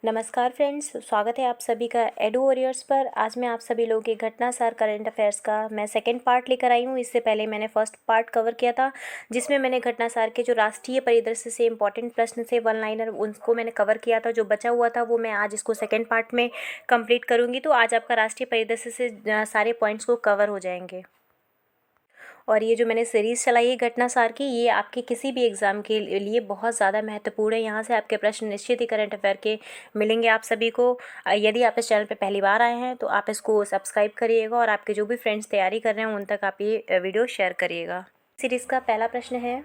नमस्कार फ्रेंड्स, स्वागत है आप सभी का एडू वॉरियर्स पर। आज मैं आप सभी लोगों के घटनासार करंट अफेयर्स का मैं सेकंड पार्ट लेकर आई हूँ। इससे पहले मैंने फर्स्ट पार्ट कवर किया था, जिसमें मैंने घटनासार के जो राष्ट्रीय परिदृश्य से इंपॉर्टेंट प्रश्न थे वन लाइनर, उनको मैंने कवर किया था। जो बचा हुआ था वो मैं आज इसको सेकेंड पार्ट में कंप्लीट करूँगी। तो आज आपका राष्ट्रीय परिदृश्य से सारे पॉइंट्स को कवर हो जाएंगे। और ये जो मैंने सीरीज़ चलाई है घटनासार की, ये आपके किसी भी एग्ज़ाम के लिए बहुत ज़्यादा महत्वपूर्ण है। यहाँ से आपके प्रश्न निश्चित ही करंट अफेयर के मिलेंगे आप सभी को। यदि आप इस चैनल पे पहली बार आए हैं तो आप इसको सब्सक्राइब करिएगा और आपके जो भी फ्रेंड्स तैयारी कर रहे हैं उन तक आप ये वीडियो शेयर करिएगा। सीरीज़ का पहला प्रश्न है,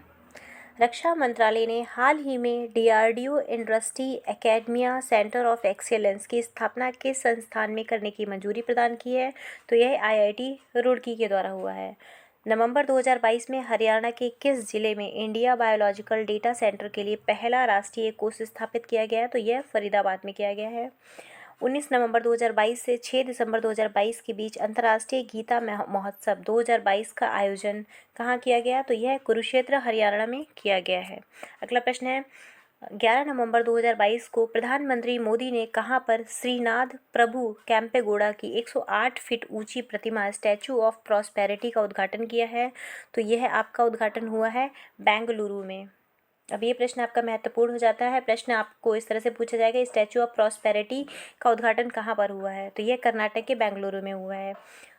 रक्षा मंत्रालय ने हाल ही में DRDO industry academia centre of excellence की स्थापना किस संस्थान में करने की मंजूरी प्रदान की है? तो यह आईआईटी रुड़की के द्वारा हुआ है। नवंबर 2022 में हरियाणा के किस जिले में इंडिया बायोलॉजिकल डेटा सेंटर के लिए पहला राष्ट्रीय कोष स्थापित किया गया है? तो यह फरीदाबाद में किया गया है। 19 नवंबर 2022 से 6 दिसंबर 2022 के बीच अंतर्राष्ट्रीय गीता महोत्सव 2022 का आयोजन कहाँ किया गया? तो यह कुरुक्षेत्र हरियाणा में किया गया है। अगला प्रश्न है, 11 नवंबर 2022 को प्रधानमंत्री मोदी ने कहां पर श्रीनाथ प्रभु कैंपेगौड़ा की 108 फीट ऊंची प्रतिमा स्टैचू ऑफ प्रॉस्पेरिटी का उद्घाटन किया है? तो यह आपका उद्घाटन हुआ है बेंगलुरु में। अब ये प्रश्न आपका महत्वपूर्ण हो जाता है। प्रश्न आपको इस तरह से पूछा जाएगा, स्टैचू ऑफ प्रॉस्पेरिटी का उद्घाटन कहाँ पर हुआ है? तो यह कर्नाटक के बेंगलुरु में हुआ है।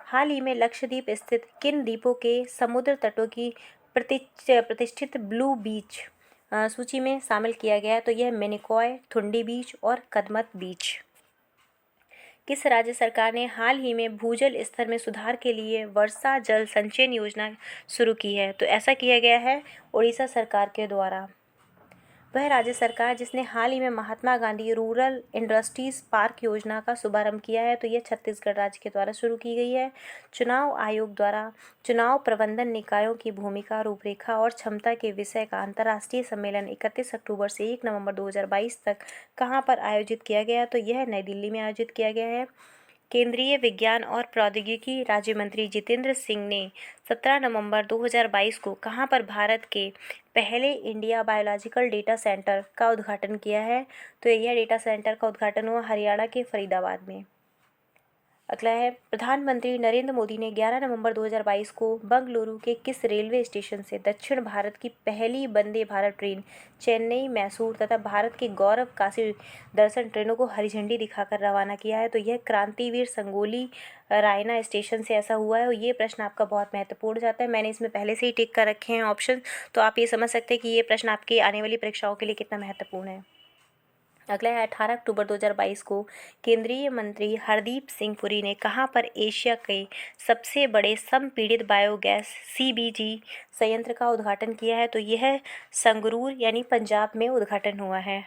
हाल ही में लक्षद्वीप स्थित किन द्वीपों के समुद्र तटों की प्रतिष्ठित ब्लू बीच सूची में शामिल किया गया है? तो यह मिनिकॉय, थुंडी बीच और कदमत बीच। किस राज्य सरकार ने हाल ही में भूजल स्तर में सुधार के लिए वर्षा जल संचयन योजना शुरू की है? तो ऐसा किया गया है उड़ीसा सरकार के द्वारा। वह राज्य सरकार जिसने हाल ही में Mahatma Gandhi rural industries park योजना का शुभारंभ किया है? तो यह छत्तीसगढ़ राज्य के द्वारा शुरू की गई है। चुनाव आयोग द्वारा चुनाव प्रबंधन निकायों की भूमिका, रूपरेखा और क्षमता के विषय का अंतर्राष्ट्रीय सम्मेलन 31 अक्टूबर से 1 नवंबर 2022 तक कहाँ पर आयोजित किया गया? तो यह नई दिल्ली में आयोजित किया गया है। केंद्रीय विज्ञान और प्रौद्योगिकी राज्य मंत्री जितेंद्र सिंह ने 17 नवंबर 2022 को कहां पर भारत के पहले इंडिया बायोलॉजिकल डेटा सेंटर का उद्घाटन किया है? तो यह डेटा सेंटर का उद्घाटन हुआ हरियाणा के फरीदाबाद में। अगला है, प्रधानमंत्री नरेंद्र मोदी ने 11 नवंबर 2022 को बंगलुरु के किस रेलवे स्टेशन से दक्षिण भारत की पहली वंदे भारत ट्रेन चेन्नई, मैसूर तथा भारत के गौरव काशी दर्शन ट्रेनों को हरी झंडी दिखाकर रवाना किया है? तो यह क्रांतिवीर संगोली रायना स्टेशन से ऐसा हुआ है। और ये प्रश्न आपका बहुत महत्वपूर्ण जाता है। मैंने इसमें पहले से ही टिक कर रखे हैं ऑप्शन, तो आप ये समझ सकते हैं कि ये प्रश्न आपकी आने वाली परीक्षाओं के लिए कितना महत्वपूर्ण है। अगला है, 18 अक्टूबर 2022 को केंद्रीय मंत्री हरदीप सिंह पुरी ने कहां पर एशिया के सबसे बड़े संपीड़ित बायोगैस सीबीजी संयंत्र का उद्घाटन किया है? तो यह संगरूर यानी पंजाब में उद्घाटन हुआ है।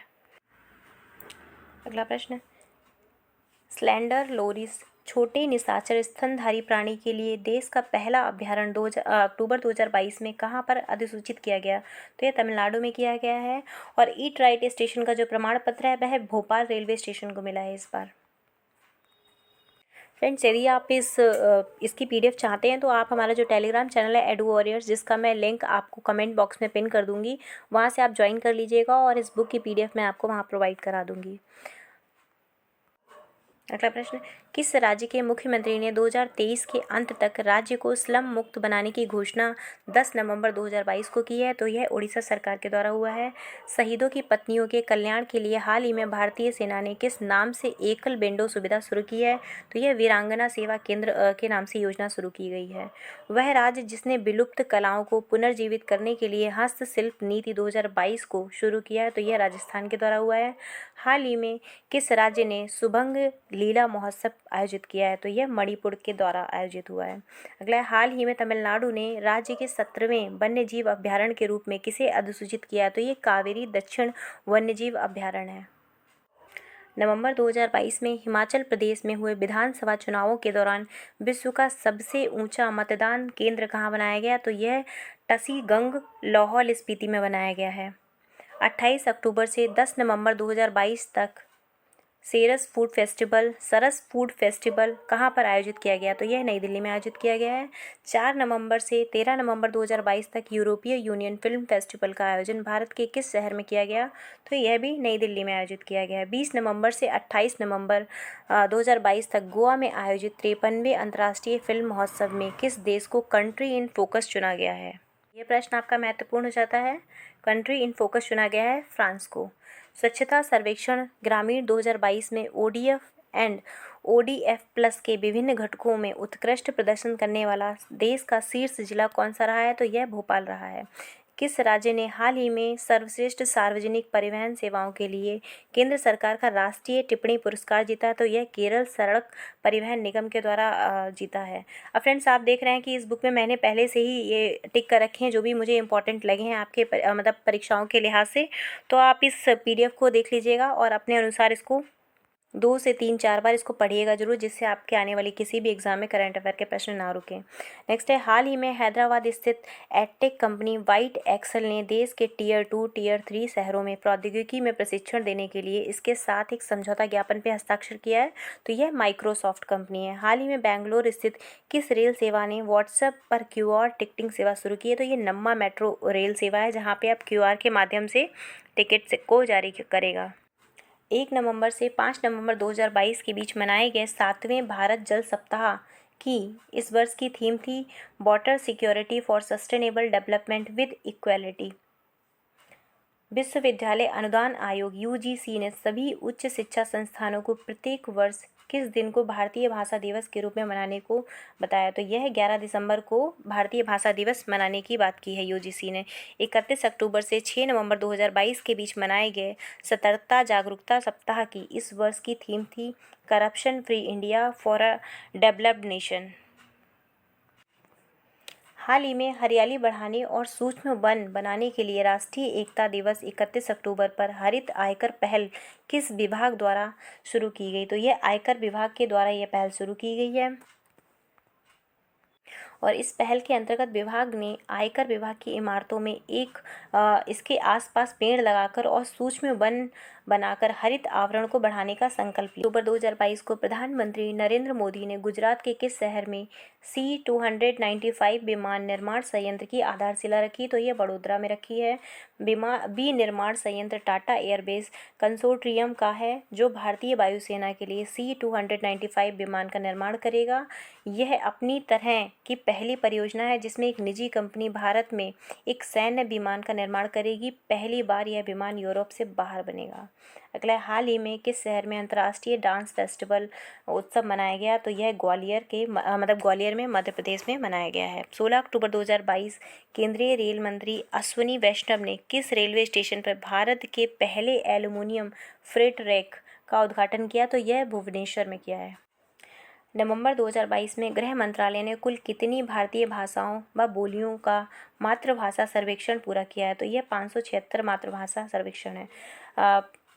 अगला प्रश्न, स्लेंडर लोरिस छोटे निशाचर स्तनधारी प्राणी के लिए देश का पहला अभ्यारण्य अक्टूबर 2022 में कहां पर अधिसूचित किया गया? तो यह तमिलनाडु में किया गया है। और ईट राइट स्टेशन का जो प्रमाण पत्र है वह भोपाल रेलवे स्टेशन को मिला है इस बार। फ्रेंड्स, यदि आप इसकी पीडीएफ चाहते हैं तो आप हमारा जो टेलीग्राम चैनल है एडू वॉरियर्स, जिसका मैं लिंक आपको कमेंट बॉक्स में पिन कर दूंगी, वहाँ से आप ज्वाइन कर लीजिएगा और इस बुक की पीडीएफ मैं आपको वहाँ प्रोवाइड करा दूंगी। अगला प्रश्न, किस राज्य के मुख्यमंत्री ने 2023 के अंत तक राज्य को स्लम मुक्त बनाने की घोषणा 10 नवंबर 2022 को की है? तो यह उड़ीसा सरकार के द्वारा हुआ है। शहीदों की पत्नियों के कल्याण के लिए हाल ही में भारतीय सेना ने किस नाम से एकल विंडो सुविधा शुरू की है? तो यह वीरांगना सेवा केंद्र के नाम से योजना शुरू की गई है। वह राज्य जिसने विलुप्त कलाओं को पुनर्जीवित करने के लिए हस्तशिल्प नीति 2022 को शुरू किया है? तो यह राजस्थान के द्वारा हुआ है। हाल ही में किस राज्य ने सुभंग लीला महोत्सव आयोजित किया है? तो यह मणिपुर के द्वारा आयोजित हुआ है। अगला है, हाल ही में तमिलनाडु ने राज्य के 17वें वन्यजीव अभ्यारण्य के रूप में किसे अधिसूचित किया है? तो ये कावेरी दक्षिण वन्यजीव अभ्यारण्य है। नवंबर 2022 में हिमाचल प्रदेश में हुए विधानसभा चुनावों के दौरान विश्व का सबसे ऊंचा मतदान केंद्र कहाँ बनाया गया? तो यह टसीगंग लाहौल स्पीति में बनाया गया है। 28 अक्टूबर से 10 नवंबर 2022 तक सरस फूड फेस्टिवल कहाँ पर आयोजित किया गया? तो यह नई दिल्ली में आयोजित किया गया है। 4 नवंबर से 13 नवंबर 2022 तक यूरोपीय यूनियन फिल्म फेस्टिवल का आयोजन भारत के किस शहर में किया गया? तो यह भी नई दिल्ली में आयोजित किया गया है। 20 नवंबर से 28 नवंबर 2022 तक गोवा में आयोजित 53वें अंतर्राष्ट्रीय फिल्म महोत्सव में किस देश को कंट्री इन फोकस चुना गया है? ये प्रश्न आपका महत्वपूर्ण हो जाता है। कंट्री इन फोकस चुना गया है फ्रांस को। स्वच्छता सर्वेक्षण ग्रामीण 2022 में ओडीएफ एंड ओडीएफ प्लस के विभिन्न घटकों में उत्कृष्ट प्रदर्शन करने वाला देश का शीर्ष जिला कौन सा रहा है? तो यह भोपाल रहा है। किस राज्य ने हाल ही में सर्वश्रेष्ठ सार्वजनिक परिवहन सेवाओं के लिए केंद्र सरकार का राष्ट्रीय टिप्पणी पुरस्कार जीता? तो यह केरल सड़क परिवहन निगम के द्वारा जीता है। अब फ्रेंड्स, आप देख रहे हैं कि इस बुक में मैंने पहले से ही ये टिक कर रखे हैं जो भी मुझे इंपॉर्टेंट लगे हैं आपके मतलब परीक्षाओं के लिहाज से। तो आप इस पीडीएफ को देख लीजिएगा और अपने अनुसार इसको 2 से 3-4 बार इसको पढ़िएगा जरूर, जिससे आपके आने वाली किसी भी एग्जाम में करंट अफेयर के प्रश्न ना रुकें। नेक्स्ट है, हाल ही में हैदराबाद स्थित एडटेक कंपनी वाइट एक्सेल ने देश के टियर 2, टियर 3 शहरों में प्रौद्योगिकी में प्रशिक्षण देने के लिए इसके साथ एक समझौता ज्ञापन पर हस्ताक्षर किया है। तो यह माइक्रोसॉफ्ट कंपनी है। हाल ही में बेंगलोर स्थित किस रेल सेवा ने व्हाट्सएप पर क्यूआर टिकटिंग सेवा शुरू की है? तो ये नम्मा मेट्रो रेल सेवा है, जहाँ पे आप क्यूआर के माध्यम से टिकट को जारी करेगा। 1 नवंबर से 5 नवंबर 2022 के बीच मनाए गए 7वें भारत जल सप्ताह की इस वर्ष की थीम थी water security for sustainable development with equality. विश्वविद्यालय अनुदान आयोग यूजीसी ने सभी उच्च शिक्षा संस्थानों को प्रत्येक वर्ष किस दिन को भारतीय भाषा दिवस के रूप में मनाने को बताया? तो यह 11 दिसंबर को भारतीय भाषा दिवस मनाने की बात की है यूजीसी ने। 31 अक्टूबर से 6 नवंबर 2022 के बीच मनाए गए सतर्कता जागरूकता सप्ताह की इस वर्ष की थीम थी corruption free India for a developed nation. हाल ही में हरियाली बढ़ाने और सूक्ष्म वन बनाने के लिए राष्ट्रीय एकता दिवस 31 अक्टूबर पर हरित आयकर पहल किस विभाग द्वारा शुरू की गई? तो यह आयकर विभाग के द्वारा यह पहल शुरू की गई है और इस पहल के अंतर्गत विभाग ने आयकर विभाग की इमारतों में इसके आसपास पेड़ लगाकर और सूक्ष्म वन बनाकर हरित आवरण को बढ़ाने का संकल्प लिया। अक्टूबर 2022 को प्रधानमंत्री नरेंद्र मोदी ने गुजरात के किस शहर में C-295 विमान निर्माण संयंत्र की आधारशिला रखी? तो यह बड़ोदरा में रखी है। विनिर्माण संयंत्र टाटा एयरबेस कंसोर्टियम का है जो भारतीय वायुसेना के लिए C-295 विमान का निर्माण करेगा। यह अपनी तरह की पहली परियोजना है जिसमें एक निजी कंपनी भारत में एक सैन्य विमान का निर्माण करेगी। पहली बार यह विमान यूरोप से बाहर बनेगा। अगला, हाल ही में किस शहर में अंतर्राष्ट्रीय डांस फेस्टिवल उत्सव मनाया गया? तो यह ग्वालियर में मध्य प्रदेश में मनाया गया है। 16 अक्टूबर 2022 केंद्रीय रेल मंत्री अश्विनी वैष्णव ने किस रेलवे स्टेशन पर भारत के पहले एल्युमिनियम फ्रेट रैक का उद्घाटन किया? तो यह भुवनेश्वर में किया है। नवंबर 2022 में गृह मंत्रालय ने कुल कितनी भारतीय भाषाओं व बोलियों का मातृभाषा सर्वेक्षण पूरा किया है? तो यह 576 मातृभाषा सर्वेक्षण है।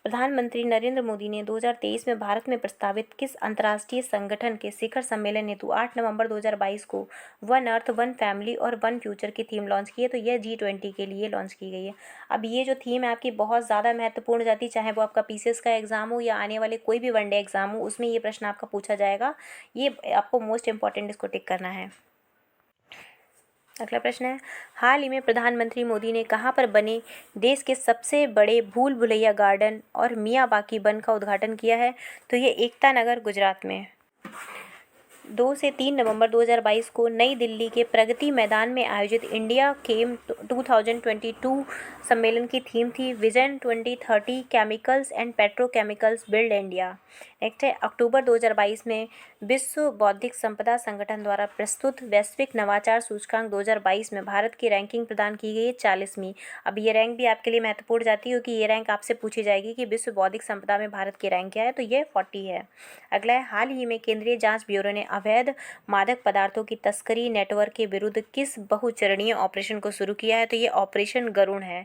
प्रधानमंत्री नरेंद्र मोदी ने 2023 में भारत में प्रस्तावित किस अंतर्राष्ट्रीय संगठन के शिखर सम्मेलन हेतु 8 नवंबर 2022 को वन अर्थ, वन फैमिली और वन फ्यूचर की थीम लॉन्च की है? तो यह G20 के लिए लॉन्च की गई है। अब ये जो थीम है आपकी बहुत ज़्यादा महत्वपूर्ण जाती है, चाहे वो आपका पीसीएस का एग्जाम हो या आने वाले कोई भी वनडे एग्जाम हो, उसमें ये प्रश्न आपका पूछा जाएगा। ये आपको मोस्ट इंपॉर्टेंट इसको टिक करना है। अगला प्रश्न है, हाल ही में प्रधानमंत्री मोदी ने कहां पर बने देश के सबसे बड़े भूल भुलैया गार्डन और मियावाकी वन का उद्घाटन किया है? तो ये एकता नगर गुजरात में। 2 से 3 नवंबर 2022 को नई दिल्ली के प्रगति मैदान में आयोजित इंडिया केम 2022 सम्मेलन की थीम थी vision 2030 chemicals and petrochemicals build India. Next है, अक्टूबर 2022 में विश्व बौद्धिक संपदा संगठन द्वारा प्रस्तुत वैश्विक नवाचार सूचकांक 2022 में भारत की रैंकिंग प्रदान की गई है 40वीं। अब ये रैंक भी आपके लिए महत्वपूर्ण जाती है क्योंकि ये रैंक आपसे पूछी जाएगी कि विश्व बौद्धिक संपदा में भारत की रैंक क्या है, तो ये 40 है। अगला है, हाल ही में केंद्रीय जांच ब्यूरो ने अवैध मादक पदार्थों की तस्करी नेटवर्क के विरुद्ध किस बहुचरणीय ऑपरेशन को शुरू किया है? तो ये ऑपरेशन गरुण है।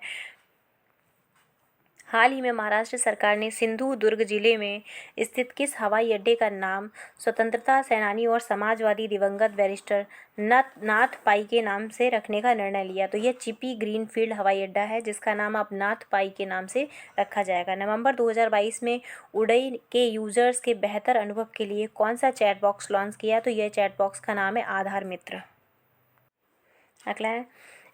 हाल ही में महाराष्ट्र सरकार ने सिंधुदुर्ग जिले में स्थित किस हवाई अड्डे का नाम स्वतंत्रता सेनानी और समाजवादी दिवंगत बैरिस्टर नाथ पाई के नाम से रखने का निर्णय लिया? तो यह चिपी ग्रीनफील्ड हवाई अड्डा है, जिसका नाम अब नाथ पाई के नाम से रखा जाएगा। नवंबर 2022 में उड़ई के यूजर्स के बेहतर अनुभव के लिए कौन सा चैट बॉक्स लॉन्च किया? तो यह चैट बॉक्स का नाम है आधार मित्र। अगला है,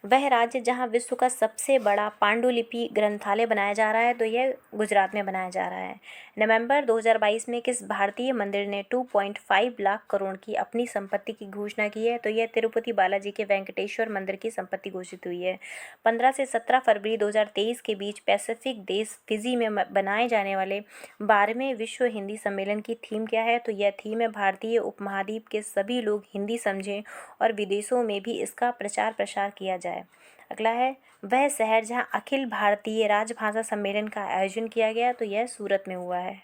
वह राज्य जहां विश्व का सबसे बड़ा पांडुलिपि ग्रंथालय बनाया जा रहा है? तो यह गुजरात में बनाया जा रहा है। नवंबर 2022 में किस भारतीय मंदिर ने 2.5 लाख करोड़ की अपनी संपत्ति की घोषणा की है? तो यह तिरुपति बालाजी के वेंकटेश्वर मंदिर की संपत्ति घोषित हुई है। 15 से 17 फरवरी 2023 के बीच पैसिफिक देश फिजी में बनाए जाने वाले 12वें विश्व हिंदी सम्मेलन की थीम क्या है? तो यह थीम है भारतीय उपमहाद्वीप के सभी लोग हिंदी समझें और विदेशों में भी इसका प्रचार प्रसार किया जाए। अगला है, वह शहर जहां अखिल भारतीय राजभाषा सम्मेलन का आयोजन किया गया? तो यह सूरत में हुआ है।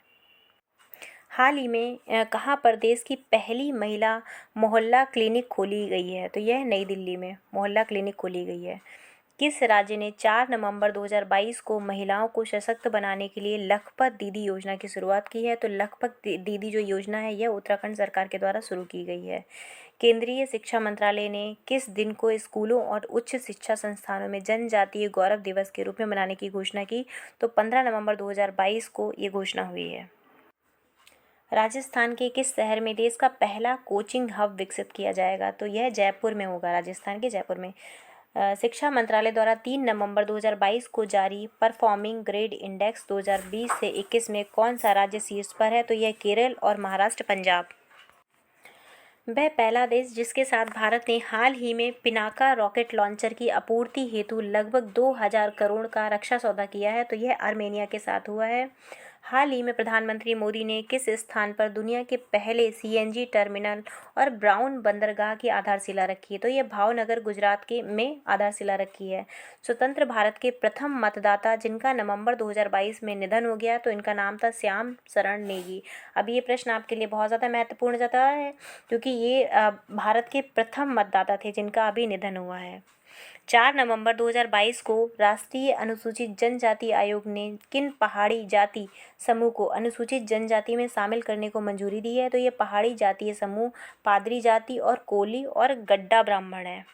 हाल ही में कहाँ पर देश की पहली महिला मोहल्ला क्लिनिक खोली गई है? तो यह नई दिल्ली में मोहल्ला क्लिनिक खोली गई है। किस राज्य ने 4 नवंबर 2022 को महिलाओं को सशक्त बनाने के लिए लखपत दीदी योजना की शुरुआत की है? तो लखपत दीदी जो योजना है यह उत्तराखंड सरकार के द्वारा शुरू की गई है। केंद्रीय शिक्षा मंत्रालय ने किस दिन को स्कूलों और उच्च शिक्षा संस्थानों में जनजातीय गौरव दिवस के रूप में मनाने की घोषणा की? तो 15 नवंबर 2022 को ये घोषणा हुई है। राजस्थान के किस शहर में देश का पहला कोचिंग हब विकसित किया जाएगा? तो यह जयपुर में होगा, राजस्थान के जयपुर में। शिक्षा मंत्रालय द्वारा 3 नवंबर 2022 को जारी परफॉर्मिंग ग्रेड इंडेक्स 2020 से 21 में कौन सा राज्य शीर्ष पर है? तो यह केरल और महाराष्ट्र, पंजाब। वह पहला देश जिसके साथ भारत ने हाल ही में पिनाका रॉकेट लॉन्चर की आपूर्ति हेतु लगभग 2000 करोड़ का रक्षा सौदा किया है? तो यह आर्मेनिया के साथ हुआ है। हाल ही में प्रधानमंत्री मोदी ने किस स्थान पर दुनिया के पहले सीएनजी टर्मिनल और ब्राउन बंदरगाह की आधारशिला रखी है? तो यह भावनगर, गुजरात के में आधारशिला रखी है। स्वतंत्र भारत के प्रथम मतदाता जिनका नवंबर 2022 में निधन हो गया, तो इनका नाम था श्याम शरण नेगी। अब ये प्रश्न आपके लिए बहुत ज़्यादा महत्वपूर्ण जाता है, क्योंकि ये भारत के प्रथम मतदाता थे जिनका अभी निधन हुआ है। 4 नवंबर 2022 को राष्ट्रीय अनुसूचित जनजाति आयोग ने किन पहाड़ी जाति समूह को अनुसूचित जनजाति में शामिल करने को मंजूरी दी है? तो ये पहाड़ी जातीय समूह पादरी जाति और कोली और गड्डा ब्राह्मण है।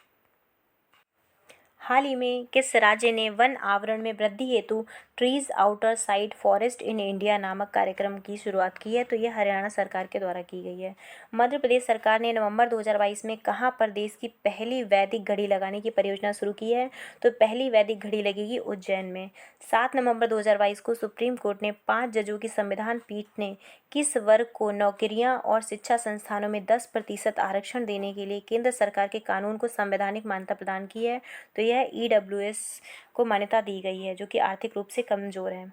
हाल ही में किस राज्य ने वन आवरण में वृद्धि हेतु trees outer side forest in India नामक कार्यक्रम की शुरुआत की है? तो यह हरियाणा सरकार के द्वारा की गई है। मध्य प्रदेश सरकार ने नवंबर 2022 में कहाँ पर देश की पहली वैदिक घड़ी लगाने की परियोजना शुरू की है? तो पहली वैदिक घड़ी लगेगी उज्जैन में। 7 नवंबर 2022 को सुप्रीम कोर्ट ने 5 जजों की संविधान पीठ ने किस वर्ग को नौकरियां और शिक्षा संस्थानों में 10% आरक्षण देने के लिए केंद्र सरकार के कानून को संवैधानिक मान्यता प्रदान की है? तो यह ईडब्ल्यूएस को मान्यता दी गई है, जो कि आर्थिक रूप से कमज़ोर है।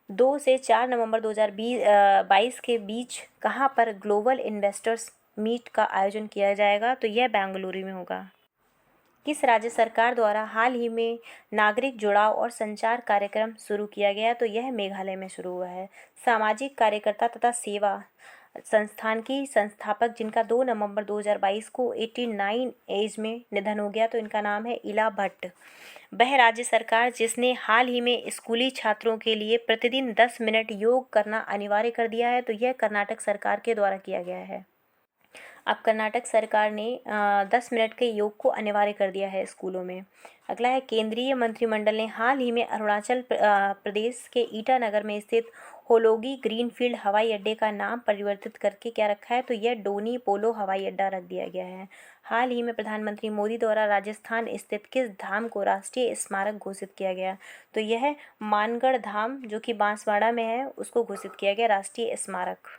2 से 4 नवंबर 2022 के बीच कहाँ पर ग्लोबल इन्वेस्टर्स मीट का आयोजन किया जाएगा? तो यह बेंगलुरु में होगा। किस राज्य सरकार द्वारा हाल ही में नागरिक जुड़ाव और संचार कार्यक्रम शुरू किया गया? तो यह मेघालय में शुरू हुआ है। सामाजिक कार्यकर्ता तथा सेवा संस्थान की संस्थापक जिनका 2 नवंबर 2022 को 89 एज में निधन हो गया, तो इनका नाम है इला भट्ट। वह राज्य सरकार जिसने हाल ही में स्कूली छात्रों के लिए प्रतिदिन 10 मिनट योग करना अनिवार्य कर दिया है? तो यह कर्नाटक सरकार के द्वारा किया गया है। अब कर्नाटक सरकार ने 10 मिनट के योग को अनिवार्य कर दिया है स्कूलों में। अगला है, केंद्रीय मंत्रिमंडल ने हाल ही में अरुणाचल प्रदेश के ईटानगर में स्थित होलोगी ग्रीनफील्ड हवाई अड्डे का नाम परिवर्तित करके क्या रखा है? तो यह डोनी पोलो हवाई अड्डा रख दिया गया है। हाल ही में प्रधानमंत्री मोदी द्वारा राजस्थान स्थित किस धाम को राष्ट्रीय स्मारक घोषित किया गया? तो यह मानगढ़ धाम, जो कि बांसवाड़ा में है, उसको घोषित किया गया राष्ट्रीय स्मारक।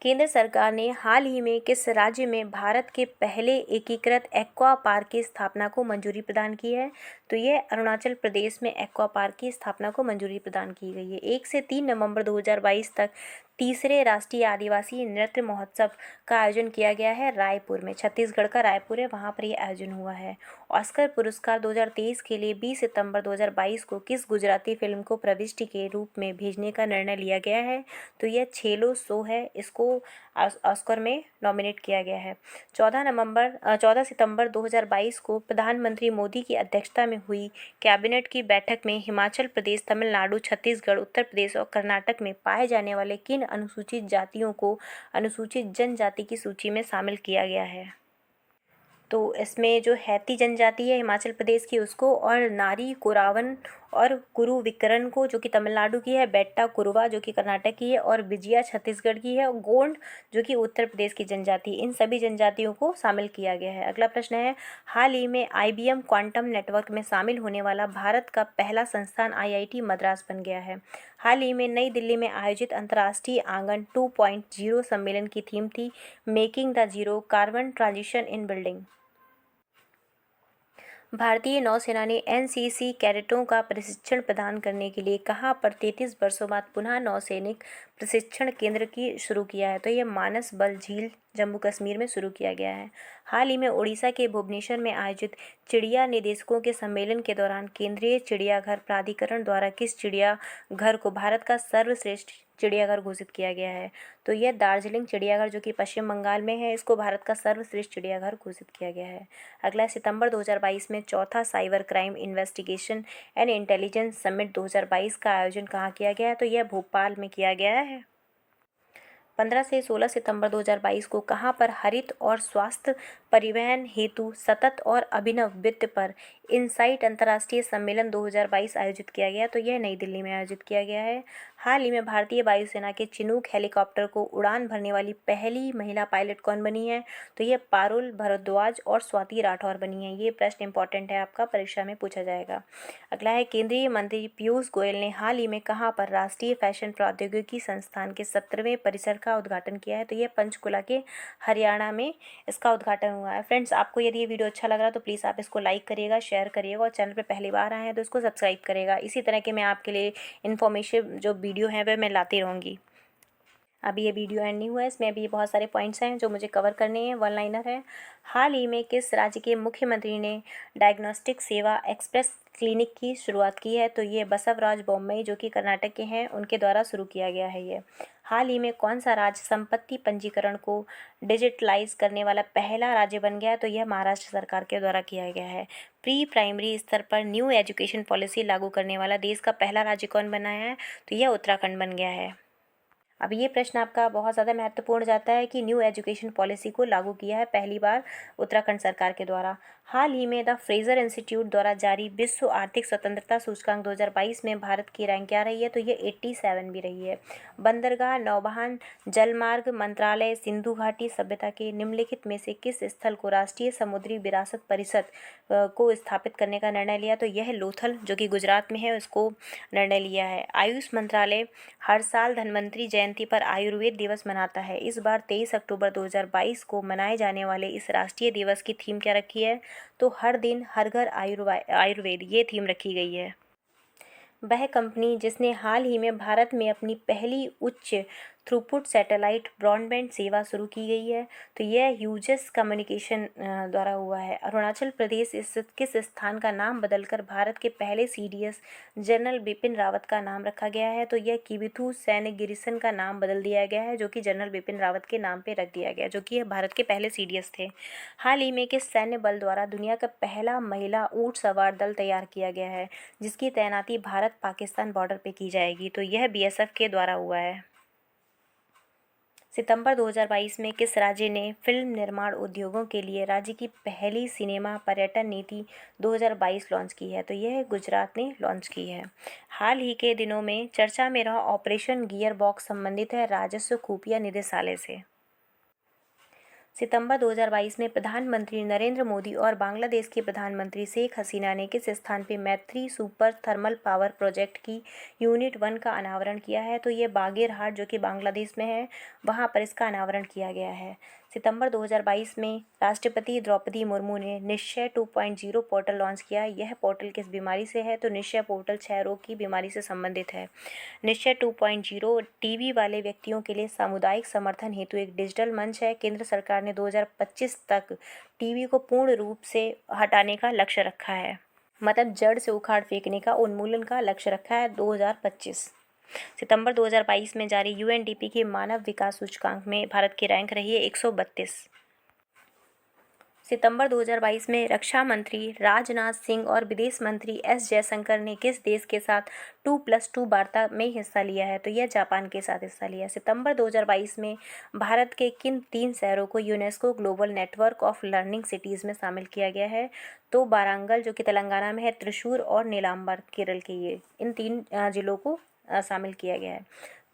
केंद्र सरकार ने हाल ही में किस राज्य में भारत के पहले एकीकृत एक्वा पार्क की स्थापना को मंजूरी प्रदान की है? तो यह अरुणाचल प्रदेश में एक्वा पार्क की स्थापना को मंजूरी प्रदान की गई है। 1 से 3 नवंबर 2022 तक तीसरे राष्ट्रीय आदिवासी नृत्य महोत्सव का आयोजन किया गया है रायपुर में। छत्तीसगढ़ का रायपुर है, वहाँ पर यह आयोजन हुआ है। ऑस्कर पुरस्कार 2023 के लिए 20 सितंबर 2022 को किस गुजराती फिल्म को प्रविष्टि के रूप में भेजने का निर्णय लिया गया है? तो यह छेलो शो है, इसको ऑस्कर में नॉमिनेट किया गया है। 14 सितंबर 2022 को प्रधानमंत्री मोदी की अध्यक्षता में हुई कैबिनेट की बैठक में हिमाचल प्रदेश, तमिलनाडु, छत्तीसगढ़, उत्तर प्रदेश और कर्नाटक में पाए जाने वाले किन अनुसूचित जातियों को अनुसूचित जनजाति की सूची में शामिल किया गया है। तो इसमें जो हैती जनजाति है हिमाचल प्रदेश की उसको, और नारी कोरावन और कुरु विकरन को जो कि तमिलनाडु की है, बेट्टा कुरुवा जो कि कर्नाटक की है, और विजया छत्तीसगढ़ की है, और गोंड जो कि उत्तर प्रदेश की जनजाति, इन सभी जनजातियों को शामिल किया गया है। अगला प्रश्न है, हाल ही में IBM क्वांटम नेटवर्क में शामिल होने वाला भारत का पहला संस्थान IIT मद्रास बन गया है। हाल ही में नई दिल्ली में आयोजित अंतर्राष्ट्रीय आंगन 2.0 सम्मेलन की थीम थी making the zero carbon transition in building. भारतीय नौसेना ने NCC कैडेटों का प्रशिक्षण प्रदान करने के लिए कहाँ पर 33 वर्षों बाद पुनः नौसैनिक प्रशिक्षण केंद्र की शुरू किया है? तो यह मानस बल झील जम्मू कश्मीर में शुरू किया गया है। हाल ही में उड़ीसा के भुवनेश्वर में आयोजित चिड़िया निदेशकों के सम्मेलन के दौरान केंद्रीय चिड़ियाघर प्राधिकरण द्वारा किस चिड़ियाघर को भारत का सर्वश्रेष्ठ चिड़ियाघर घोषित किया गया है? तो यह दार्जिलिंग चिड़ियाघर जो कि पश्चिम बंगाल में है, इसको भारत का सर्वश्रेष्ठ चिड़ियाघर घोषित किया गया है। अगला, सितंबर 2022 में चौथा cyber crime investigation and intelligence summit 2022 का आयोजन कहाँ किया गया है? तो यह भोपाल में किया गया है। 15 से 16 सितंबर 2022 को कहाँ पर हरित और स्वास्थ्य परिवहन हेतु सतत और अभिनव वित्त पर इनसाइट अंतर्राष्ट्रीय सम्मेलन 2022 आयोजित किया गया? तो यह नई दिल्ली में आयोजित किया गया है। हाल ही में भारतीय वायुसेना के चिनूक हेलीकॉप्टर को उड़ान भरने वाली पहली महिला पायलट कौन बनी है? तो यह पारुल भरद्वाज और स्वाति राठौर बनी है। ये प्रश्न इंपॉर्टेंट है, आपका परीक्षा में पूछा जाएगा। अगला है, केंद्रीय मंत्री पीयूष गोयल ने हाल ही में कहाँ पर राष्ट्रीय फैशन प्रौद्योगिकी संस्थान के 17वें परिसर का उद्घाटन किया है? तो यह पंचकुला के हरियाणा में इसका उद्घाटन हुआ है। फ्रेंड्स, आपको यदि ये वीडियो अच्छा लग रहा है तो प्लीज़ आप इसको लाइक करिएगा, शेयर करिएगा, और चैनल पर पहली बार आए हैं तो इसको सब्सक्राइब करिएगा। इसी तरह के मैं आपके लिए इन्फॉर्मेटिव जो वीडियो है वह मैं लाती रहूँगी। अभी ये वीडियो एंड नहीं हुआ है, इसमें अभी बहुत सारे पॉइंट्स हैं जो मुझे कवर करने हैं। वन लाइनर है, हाल ही में किस राज्य के मुख्यमंत्री ने डायग्नोस्टिक सेवा एक्सप्रेस क्लिनिक की शुरुआत की है? तो ये बसवराज बोम्मई जो कि कर्नाटक के हैं उनके द्वारा शुरू किया गया है। ये हाल ही में कौन सा राज्य संपत्ति पंजीकरण को डिजिटलाइज करने वाला पहला राज्य बन गया है? तो यह महाराष्ट्र सरकार के द्वारा किया गया है। प्री प्राइमरी स्तर पर न्यू एजुकेशन पॉलिसी लागू करने वाला देश का पहला राज्य कौन बना है? तो यह उत्तराखंड बन गया है। अब ये प्रश्न आपका बहुत ज़्यादा महत्वपूर्ण जाता है कि न्यू एजुकेशन पॉलिसी को लागू किया है पहली बार उत्तराखंड सरकार के द्वारा। हाल ही में द फ्रेजर इंस्टीट्यूट द्वारा जारी विश्व आर्थिक स्वतंत्रता सूचकांक 2022 में भारत की रैंक क्या रही है? तो ये 87 भी रही है। बंदरगाह, नौवहन, जलमार्ग मंत्रालय सिंधु घाटी सभ्यता के निम्नलिखित में से किस स्थल को राष्ट्रीय समुद्री विरासत परिषद को स्थापित करने का निर्णय लिया? तो यह लोथल जो कि गुजरात में है उसको निर्णय लिया है। आयुष मंत्रालय हर साल धन्वंतरि जयंती पर आयुर्वेद दिवस मनाता है। इस बार 23 अक्टूबर 2022 को मनाए जाने वाले इस राष्ट्रीय दिवस की थीम क्या रखी है? तो हर दिन हर घर आयुर्वेद, ये थीम रखी गई है। वह कंपनी जिसने हाल ही में भारत में अपनी पहली उच्च थ्रूपुट सैटेलाइट ब्रॉडबैंड सेवा शुरू की गई है? तो यह ह्यूजेस कम्युनिकेशन द्वारा हुआ है। अरुणाचल प्रदेश स्थित किस स्थान का नाम बदलकर भारत के पहले CDS जनरल बिपिन रावत का नाम रखा गया है? तो यह किबिथु सैन्य गिरिसन का नाम बदल दिया गया है, जो कि जनरल बिपिन रावत के नाम पे रख दिया गया, जो कि भारत के पहले CDS थे। हाल ही में किस सैन्य बल द्वारा दुनिया का पहला महिला ऊँट सवार दल तैयार किया गया है, जिसकी तैनाती भारत पाकिस्तान बॉर्डर पे की जाएगी? तो यह BSF के द्वारा हुआ है। सितंबर 2022 में किस राज्य ने फिल्म निर्माण उद्योगों के लिए राज्य की पहली सिनेमा पर्यटन नीति 2022 लॉन्च की है? तो यह गुजरात ने लॉन्च की है। हाल ही के दिनों में चर्चा में रहा ऑपरेशन गियर बॉक्स संबंधित है राजस्व खुफिया निदेशालय से। सितंबर 2022 में प्रधानमंत्री नरेंद्र मोदी और बांग्लादेश की प्रधानमंत्री शेख हसीना ने किस स्थान पर मैत्री सुपर थर्मल पावर प्रोजेक्ट की यूनिट 1 का अनावरण किया है? तो ये बागेरहाट जो कि बांग्लादेश में है वहां पर इसका अनावरण किया गया है। सितंबर 2022 में राष्ट्रपति द्रौपदी मुर्मू ने निश्चय 2.0 पोर्टल लॉन्च किया। यह पोर्टल किस बीमारी से है? तो निश्चय पोर्टल क्षय रोग की बीमारी से संबंधित है। निश्चय 2.0 टीबी वाले व्यक्तियों के लिए सामुदायिक समर्थन हेतु एक डिजिटल मंच है। केंद्र सरकार ने 2025 तक टीबी को पूर्ण रूप से हटाने का लक्ष्य रखा है, मतलब जड़ से उखाड़ फेंकने का, उन्मूलन का लक्ष्य रखा है 2025। सितंबर 2022 में जारी यूएनडीपी की मानव विकास सूचकांक में भारत की रैंक रही है 132। सितंबर 2022 में रक्षा मंत्री राजनाथ सिंह और विदेश मंत्री एस जयशंकर ने किस देश के साथ 2+2 वार्ता में हिस्सा लिया है? तो यह जापान के साथ हिस्सा लिया। सितंबर 2022 में भारत के किन 3 शहरों को UNESCO global network of learning cities में शामिल किया गया है? तो वारंगल जो कि तेलंगाना में है, त्रिशूर और नीलांबर केरल के, ये इन 3 जिलों को शामिल किया गया है।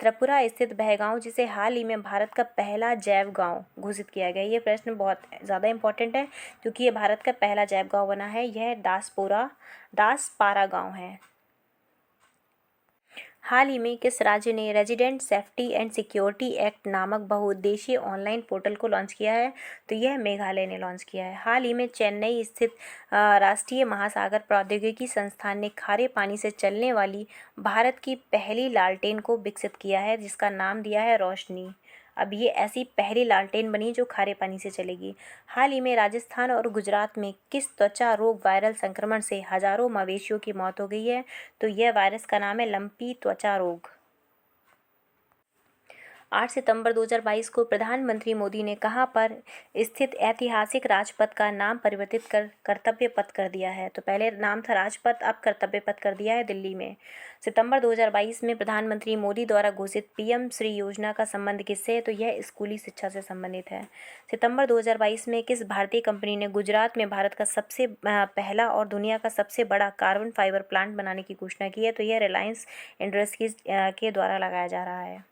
त्रिपुरा स्थित बहगांव जिसे हाल ही में भारत का पहला जैव गांव घोषित किया गया है। ये प्रश्न बहुत ज़्यादा इंपॉर्टेंट है क्योंकि ये भारत का पहला जैव गांव बना है। यह दासपारा गांव है। हाल ही में किस राज्य ने resident safety and security act नामक बहुउद्देशीय ऑनलाइन पोर्टल को लॉन्च किया है? तो यह मेघालय ने लॉन्च किया है। हाल ही में चेन्नई स्थित राष्ट्रीय महासागर प्रौद्योगिकी संस्थान ने खारे पानी से चलने वाली भारत की पहली लालटेन को विकसित किया है, जिसका नाम दिया है रोशनी। अब ये ऐसी पहली लालटेन बनी जो खारे पानी से चलेगी। हाल ही में राजस्थान और गुजरात में किस त्वचा रोग वायरल संक्रमण से हजारों मवेशियों की मौत हो गई है? तो यह वायरस का नाम है लंपी त्वचा रोग। 8 सितंबर 2022 को प्रधानमंत्री मोदी ने कहां पर स्थित ऐतिहासिक राजपथ का नाम परिवर्तित कर कर्तव्य पथ कर दिया है? तो पहले नाम था राजपथ, अब कर्तव्य पथ कर दिया है दिल्ली में। सितंबर 2022 में प्रधानमंत्री मोदी द्वारा घोषित पीएम श्री योजना का संबंध किससे है? तो यह स्कूली शिक्षा से संबंधित है। सितंबर 2022 में किस भारतीय कंपनी ने गुजरात में भारत का सबसे पहला और दुनिया का सबसे बड़ा कार्बन फाइबर प्लांट बनाने की घोषणा की है? तो यह रिलायंस इंडस्ट्रीज के द्वारा लगाया जा रहा है।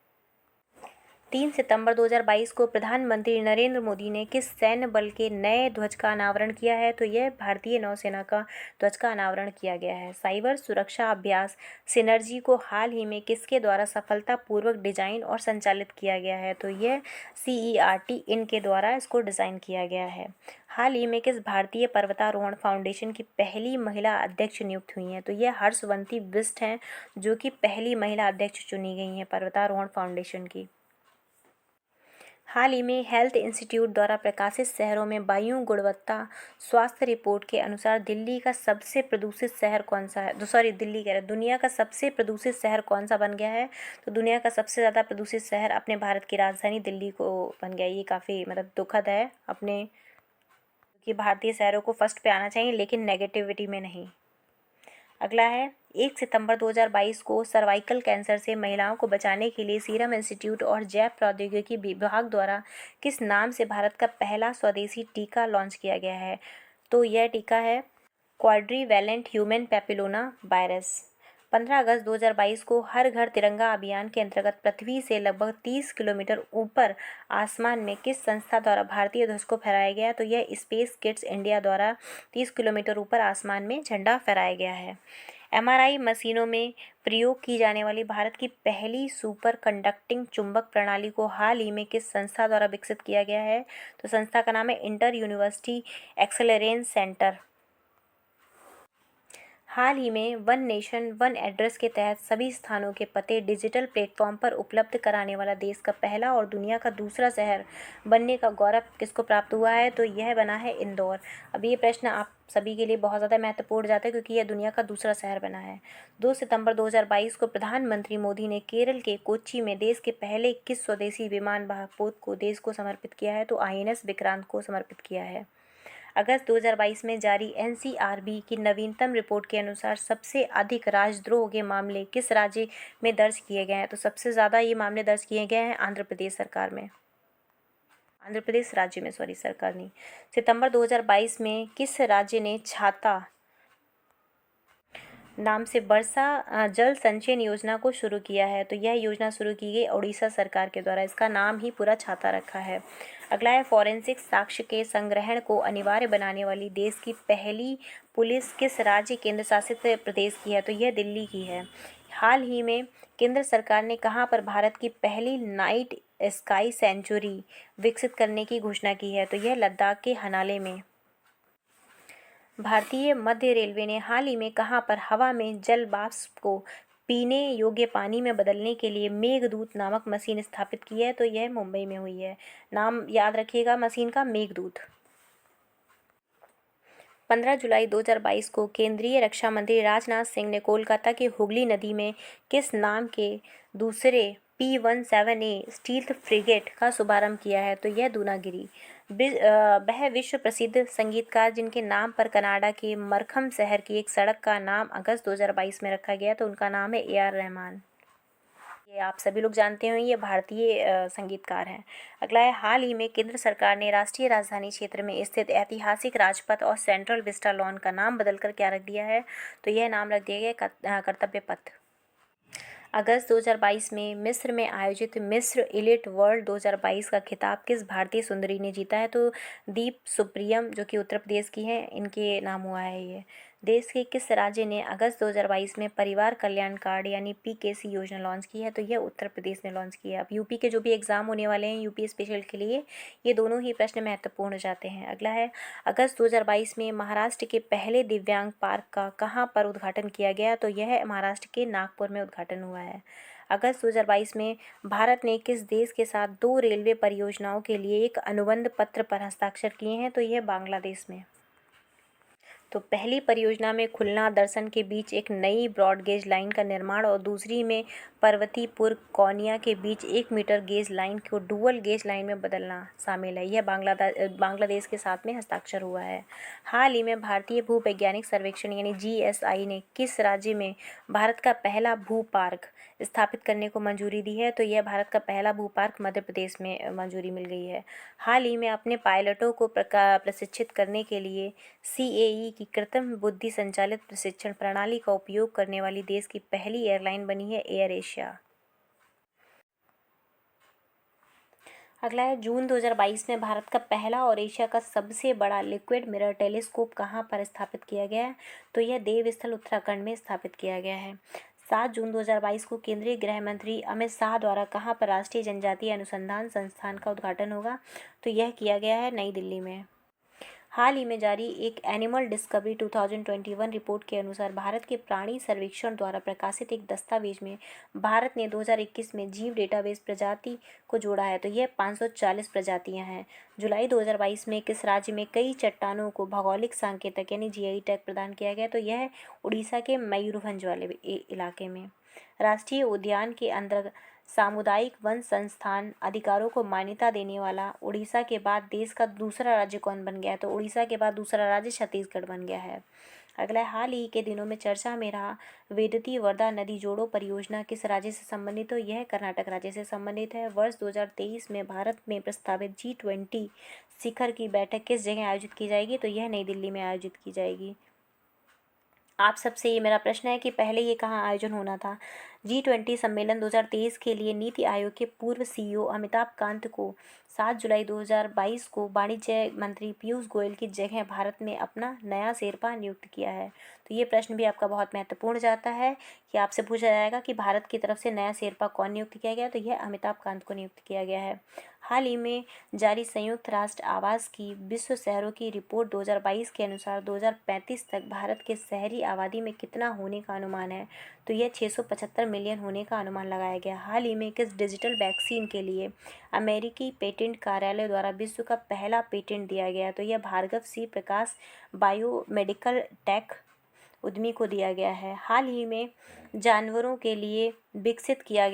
3 सितंबर 2022 को प्रधानमंत्री नरेंद्र मोदी ने किस सैन्य बल के नए ध्वज का अनावरण किया है? तो यह भारतीय नौसेना का ध्वज का अनावरण किया गया है। साइबर सुरक्षा अभ्यास सिनर्जी को हाल ही में किसके द्वारा सफलतापूर्वक डिजाइन और संचालित किया गया है? तो यह CERT इनके द्वारा इसको डिज़ाइन किया गया है। हाल ही में किस भारतीय पर्वतारोहण फाउंडेशन की पहली महिला अध्यक्ष नियुक्त हुई हैं? तो यह हर्षवंती बिष्ट हैं, जो कि पहली महिला अध्यक्ष चुनी गई हैं पर्वतारोहण फाउंडेशन की। हाल ही में हेल्थ इंस्टीट्यूट द्वारा प्रकाशित शहरों में वायु गुणवत्ता स्वास्थ्य रिपोर्ट के अनुसार दिल्ली का सबसे प्रदूषित शहर कौन सा है? दिल्ली कह रहे, दुनिया का सबसे प्रदूषित शहर कौन सा बन गया है? तो दुनिया का सबसे ज़्यादा प्रदूषित शहर अपने भारत की राजधानी दिल्ली को बन गया। ये काफ़ी दुखद है अपने कि भारतीय शहरों को फर्स्ट पे आना चाहिए, लेकिन नेगेटिविटी में नहीं। अगला है 1 सितंबर 2022 को सर्वाइकल कैंसर से महिलाओं को बचाने के लिए सीरम इंस्टीट्यूट और जैव प्रौद्योगिकी विभाग द्वारा किस नाम से भारत का पहला स्वदेशी टीका लॉन्च किया गया है? तो यह टीका है क्वाड्रीवैलेंट ह्यूमन पैपिलोमा वायरस। 15 अगस्त 2022 को हर घर तिरंगा अभियान के अंतर्गत पृथ्वी से लगभग 30 किलोमीटर ऊपर आसमान में किस संस्था द्वारा भारतीय ध्वज को फहराया गया? तो यह स्पेस किड्स इंडिया द्वारा 30 किलोमीटर ऊपर आसमान में झंडा फहराया गया है। MRI मशीनों में प्रयोग की जाने वाली भारत की पहली सुपर कंडक्टिंग चुंबक प्रणाली को हाल ही में किस संस्था द्वारा विकसित किया गया है? तो संस्था का नाम है इंटर यूनिवर्सिटी एक्सेलेरेंस सेंटर। हाल ही में वन नेशन वन एड्रेस के तहत सभी स्थानों के पते डिजिटल प्लेटफॉर्म पर उपलब्ध कराने वाला देश का पहला और दुनिया का दूसरा शहर बनने का गौरव किसको प्राप्त हुआ है? तो यह बना है इंदौर। अब ये प्रश्न आप सभी के लिए बहुत ज़्यादा महत्वपूर्ण जाता है क्योंकि यह दुनिया का दूसरा शहर बना है। 2 सितंबर 2022 को प्रधानमंत्री मोदी ने केरल के कोच्चि में देश के पहले किस स्वदेशी विमान वाहक पोत को देश को समर्पित किया है? तो INS विक्रांत को समर्पित किया है। अगस्त 2022 में जारी NCRB की नवीनतम रिपोर्ट के अनुसार सबसे अधिक राजद्रोह के मामले किस राज्य में दर्ज किए गए हैं? तो सबसे ज़्यादा ये मामले दर्ज किए गए हैं आंध्र प्रदेश राज्य में, सरकार नहीं। सितंबर 2022 में किस राज्य ने छाता नाम से वर्षा जल संचयन योजना को शुरू किया है? तो यह योजना शुरू की गई उड़ीसा सरकार के द्वारा। इसका नाम ही पूरा छाता रखा है। अगला है फॉरेंसिक साक्ष्य के संग्रहण को अनिवार्य बनाने वाली देश की पहली पुलिस किस राज्य केंद्र शासित प्रदेश की है? तो यह दिल्ली की है। हाल ही में केंद्र सरकार ने कहां पर भारत की पहली नाइट स्काई सेंचुरी विकसित करने की घोषणा की है? तो यह लद्दाख के हनाले में। भारतीय मध्य रेलवे ने हाल ही में कहां पर हवा में जल वाष्प को पीने योग्य पानी में बदलने के लिए मेघदूत नामक मशीन स्थापित की है? तो यह मुंबई में हुई है। नाम याद रखिएगा मशीन का, मेघदूत। 15 जुलाई 2022 को केंद्रीय रक्षा मंत्री राजनाथ सिंह ने कोलकाता की हुगली नदी में किस नाम के दूसरे P-17A स्टील्थ फ्रिगेट का शुभारंभ किया है? तो यह दूनागिरी। वह विश्व प्रसिद्ध संगीतकार जिनके नाम पर कनाडा के मरखम शहर की एक सड़क का नाम अगस्त 2022 में रखा गया, तो उनका नाम है A.R. रहमान। ये आप सभी लोग जानते हो, ये भारतीय संगीतकार हैं। अगला है, हाल ही में केंद्र सरकार ने राष्ट्रीय राजधानी क्षेत्र में स्थित ऐतिहासिक राजपथ और सेंट्रल विस्टा लॉन का नाम बदलकर क्या रख दिया है? तो यह नाम रख दिया गया कर्तव्य पथ। अगस्त 2022 में मिस्र में आयोजित मिस्र इलिट वर्ल्ड 2022 का खिताब किस भारतीय सुंदरी ने जीता है? तो दीप सुप्रियम, जो कि उत्तर प्रदेश की हैं, इनके नाम हुआ है ये। देश के किस राज्य ने अगस्त 2022 में परिवार कल्याण कार्ड यानी PKC योजना लॉन्च की है? तो यह उत्तर प्रदेश ने लॉन्च किया है। अब यूपी के जो भी एग्ज़ाम होने वाले हैं यूपी स्पेशल के लिए, ये दोनों ही प्रश्न महत्वपूर्ण हो जाते हैं। अगला है, अगस्त 2022 में महाराष्ट्र के पहले दिव्यांग पार्क का कहाँ पर उद्घाटन किया गया? तो यह महाराष्ट्र के नागपुर में उद्घाटन हुआ है। अगस्त 2022 में भारत ने किस देश के साथ 2 रेलवे परियोजनाओं के लिए एक अनुबंध पत्र पर हस्ताक्षर किए हैं? तो यह बांग्लादेश में। तो पहली परियोजना में खुलना दर्शन के बीच एक नई ब्रॉड गेज लाइन का निर्माण और दूसरी में पर्वतीपुर कौनिया के बीच 1 मीटर गेज लाइन को डुअल गेज लाइन में बदलना शामिल है। यह बांग्लादेश के साथ में हस्ताक्षर हुआ है। हाल ही में भारतीय भूवैज्ञानिक सर्वेक्षण यानी GSI ने किस राज्य में भारत का पहला भू पार्क स्थापित करने को मंजूरी दी है? तो यह भारत का पहला भू पार्क मध्य प्रदेश में मंजूरी मिल गई है। हाल ही में अपने पायलटों को प्रशिक्षित करने के लिए CAE की कृत्रिम बुद्धि संचालित प्रशिक्षण प्रणाली का उपयोग करने वाली देश की पहली एयरलाइन बनी है एयर एशिया। अगला है, जून 2022 में भारत का पहला और एशिया का सबसे बड़ा लिक्विड मिरर टेलीस्कोप कहाँ पर स्थापित किया गया है? तो यह देवस्थल उत्तराखंड में स्थापित किया गया है। 7 जून 2022 को केंद्रीय गृह मंत्री अमित शाह द्वारा कहाँ पर राष्ट्रीय जनजातीय अनुसंधान संस्थान का उद्घाटन होगा? तो यह किया गया है नई दिल्ली में। हाल ही में जारी एक एनिमल डिस्कवरी 2021 रिपोर्ट के अनुसार भारत के प्राणी सर्वेक्षण द्वारा प्रकाशित एक दस्तावेज में भारत ने 2021 में जीव डेटाबेस प्रजाति को जोड़ा है, तो यह 540 प्रजातियां हैं। जुलाई 2022 में किस राज्य में कई चट्टानों को भौगोलिक सांकेतिक यानी GI टैग प्रदान किया गया? तो यह उड़ीसा के मयूरभंज वाले इलाके में। राष्ट्रीय उद्यान के अंदर सामुदायिक वन संस्थान अधिकारों को मान्यता देने वाला उड़ीसा के बाद देश का दूसरा राज्य कौन बन गया है? तो उड़ीसा के बाद दूसरा राज्य छत्तीसगढ़ बन गया है। अगला, हाल ही के दिनों में चर्चा में रहा वेदती वर्धा नदी जोड़ो परियोजना किस राज्य से संबंधित? तो यह कर्नाटक राज्य से संबंधित है। वर्ष 2023 में भारत में प्रस्तावित G20 शिखर की बैठक किस जगह आयोजित की जाएगी? तो यह नई दिल्ली में आयोजित की जाएगी। आप सबसे ये मेरा प्रश्न है कि पहले ये कहाँ आयोजन होना था? G20 सम्मेलन 2023 के लिए नीति आयोग के पूर्व CEO अमिताभ कांत को 7 जुलाई 2022 को वाणिज्य मंत्री पीयूष गोयल की जगह भारत में अपना नया शेरपा नियुक्त किया है। तो ये प्रश्न भी आपका बहुत महत्वपूर्ण जाता है कि आपसे पूछा जाएगा कि भारत की तरफ से नया शेरपा कौन नियुक्त किया गया? तो यह अमिताभ कांत को नियुक्त किया गया है। हाल ही में जारी संयुक्त राष्ट्र आवास की विश्व शहरों की रिपोर्ट 2022 के अनुसार 2035 तक भारत के शहरी आबादी में कितना होने का अनुमान है? तो यह 675 मिलियन होने का अनुमान लगाया गया। हाल ही में किस डिजिटल वैक्सीन के लिए अमेरिकी पेटेंट कार्यालय द्वारा विश्व का पहला पेटेंट दिया गया? तो यह भार्गव सी प्रकाश बायोमेडिकल टेक उद्यमी को दिया गया है। हाल ही में जानवरों के लिए विकसित किया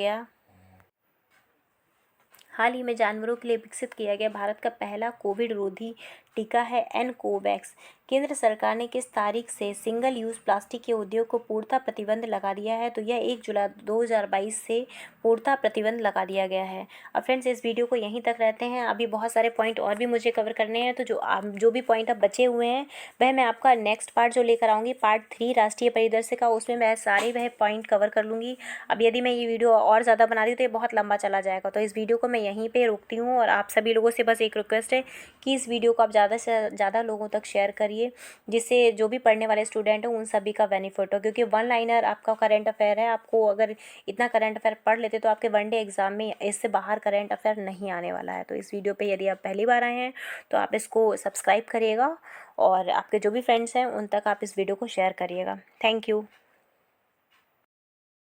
गया भारत का पहला कोविड रोधी टीका है nCoVAX। केंद्र सरकार ने किस तारीख से सिंगल यूज़ प्लास्टिक के उद्योग को पूर्णतः प्रतिबंध लगा दिया है? तो यह 1 जुलाई 2022 से पूर्णतः प्रतिबंध लगा दिया गया है। अब फ्रेंड्स, इस वीडियो को यहीं तक रहते हैं। अभी बहुत सारे पॉइंट और भी मुझे कवर करने हैं, तो जो भी पॉइंट अब बचे हुए हैं वह मैं आपका नेक्स्ट पार्ट जो लेकर आऊँगी, पार्ट 3 राष्ट्रीय परिदृश्य का, उसमें मैं सारे वह पॉइंट कवर कर लूँगी। अब यदि मैं ये वीडियो और ज़्यादा बना दी तो ये बहुत लंबा चला जाएगा, तो इस वीडियो को मैं यहीं पर रोकती हूँ। और आप सभी लोगों से बस एक रिक्वेस्ट है कि इस वीडियो को आप ज़्यादा से ज़्यादा लोगों तक शेयर करिए, जिससे जो भी पढ़ने वाले स्टूडेंट हैं उन सभी का बेनिफिट हो। क्योंकि वन लाइनर आपका करंट अफेयर है, आपको अगर इतना करंट अफेयर पढ़ लेते तो आपके वनडे एग्जाम में इससे बाहर करंट अफेयर नहीं आने वाला है। तो इस वीडियो पे यदि आप पहली बार आए हैं तो आप इसको सब्सक्राइब करिएगा और आपके जो भी फ्रेंड्स हैं उन तक आप इस वीडियो को शेयर करिएगा। Thank you.